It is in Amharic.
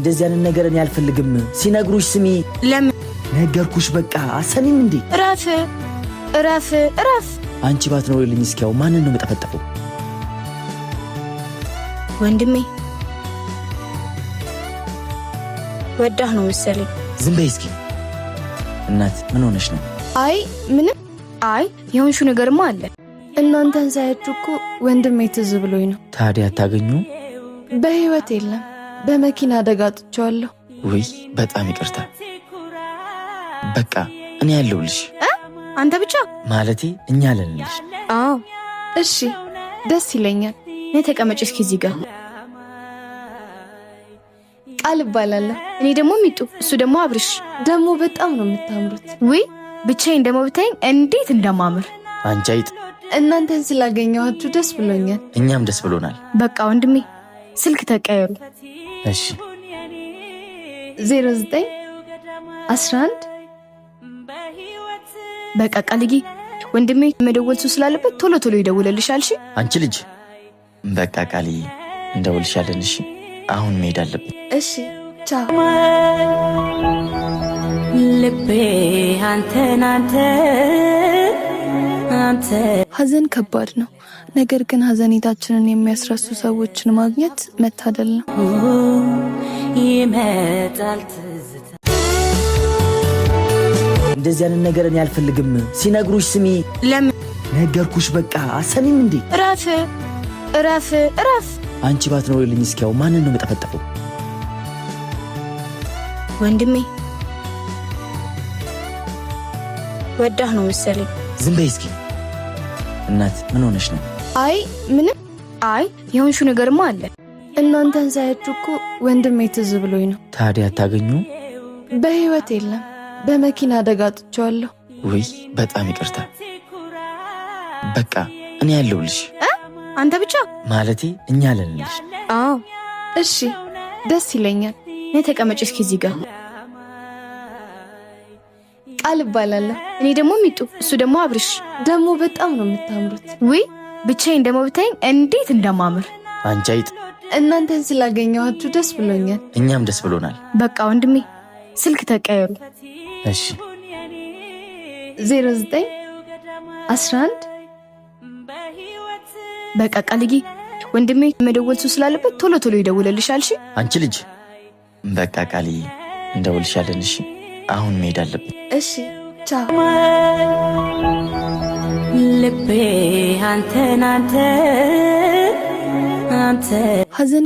እንደዚህ አይነት ነገር እኔ አልፈልግም። ሲነግሩሽ ስሚ። ለምን ነገርኩሽ? በቃ አሰሚም እንዴ? እረፍ። አንቺ ባትኖሪልኝ እስኪያው ማንን ነው የምጠፈጠፈው? ወንድሜ ወዳህ ነው መሰለኝ። ዝም በይ እስኪ። እናት ምን ሆነሽ ነው? አይ ምንም። አይ የሆንሹ ነገርማ አለ። እናንተን ሳያችሁ እኮ ወንድሜ ትዝ ብሎኝ ነው። ታዲያ አታገኙ? በህይወት የለም፣ በመኪና አደጋ አጥቼዋለሁ። ውይ በጣም ይቅርታ። በቃ እኔ ያለሁልሽ። አንተ ብቻ ማለቴ እኛ አለንልሽ። አዎ እሺ፣ ደስ ይለኛል። እኔ ተቀመጭ እስኪ እዚህ ጋር። ቃል እባላለሁ። እኔ ደግሞ ሚጡ፣ እሱ ደግሞ አብርሽ። ደግሞ በጣም ነው የምታምሩት። ውይ ብቻዬን ደግሞ ብታይኝ እንዴት እንደማምር። አንቺ አይጥ። እናንተን ስላገኘኋችሁ ደስ ብሎኛል። እኛም ደስ ብሎናል። በቃ ወንድሜ ስልክ ተቀየሩ። እሺ 09 11 በቃ ቃልዬ፣ ወንድሜ መደወል ስላለበት ቶሎ ይደውልልሻል። እሺ አንቺ ልጅ። በቃ ቃልዬ እንደውልሻለን። እሺ አሁን መሄድ አለብን። እሺ ቻው። ልቤ አንተ ሀዘን ከባድ ነው። ነገር ግን ሀዘኔታችንን የሚያስረሱ ሰዎችን ማግኘት መታደል ነው። ይመጣል ትዝታ። እንደዚህ አይነት ነገር እኔ አልፈልግም። ሲነግሩሽ ስሚ። ለምን ነገርኩሽ? በቃ አሰሚም እንዴ? እረፍ። አንቺ ባትኖሪልኝ እስኪያው ማንን ነው የምጠፈጠፈው? ወንድሜ ወዳህ ነው መሰለኝ። ዝም በይ እስኪ። እናት ምን ሆነሽ ነው? አይ ምንም። አይ የሆንሹ ነገርማ አለ። እናንተን ሳያችሁ እኮ ወንድሜ ትዝ ብሎኝ ነው። ታዲያ አታገኙ? በህይወት የለም፣ በመኪና አደጋ አጥቼዋለሁ። ውይ በጣም ይቅርታ። በቃ እኔ ያለሁልሽ። አንተ ብቻ ማለቴ እኛ አለንልሽ። አዎ እሺ፣ ደስ ይለኛል። እኔ ተቀመጭ እስኪ እዚህ ጋር። ቃል እባላለሁ። እኔ ደግሞ ሚጡ፣ እሱ ደግሞ አብርሽ። ደግሞ በጣም ነው የምታምሩት። ውይ ብቻዬን ደግሞ ብታይኝ እንዴት እንደማምር። አንቺ አይጥ። እናንተን ስላገኘኋችሁ ደስ ብሎኛል። እኛም ደስ ብሎናል። በቃ ወንድሜ ስልክ ተቀየሩ። እሺ 09 11 በቃ ቃልዬ፣ ወንድሜ መደወል ስላለበት ቶሎ ይደውልልሻል። እሺ አንቺ ልጅ። በቃ ቃልዬ እንደውልሻለን። እሺ አሁን መሄድ አለብን። እሺ ቻው። ልቤ አንተ ሀዘን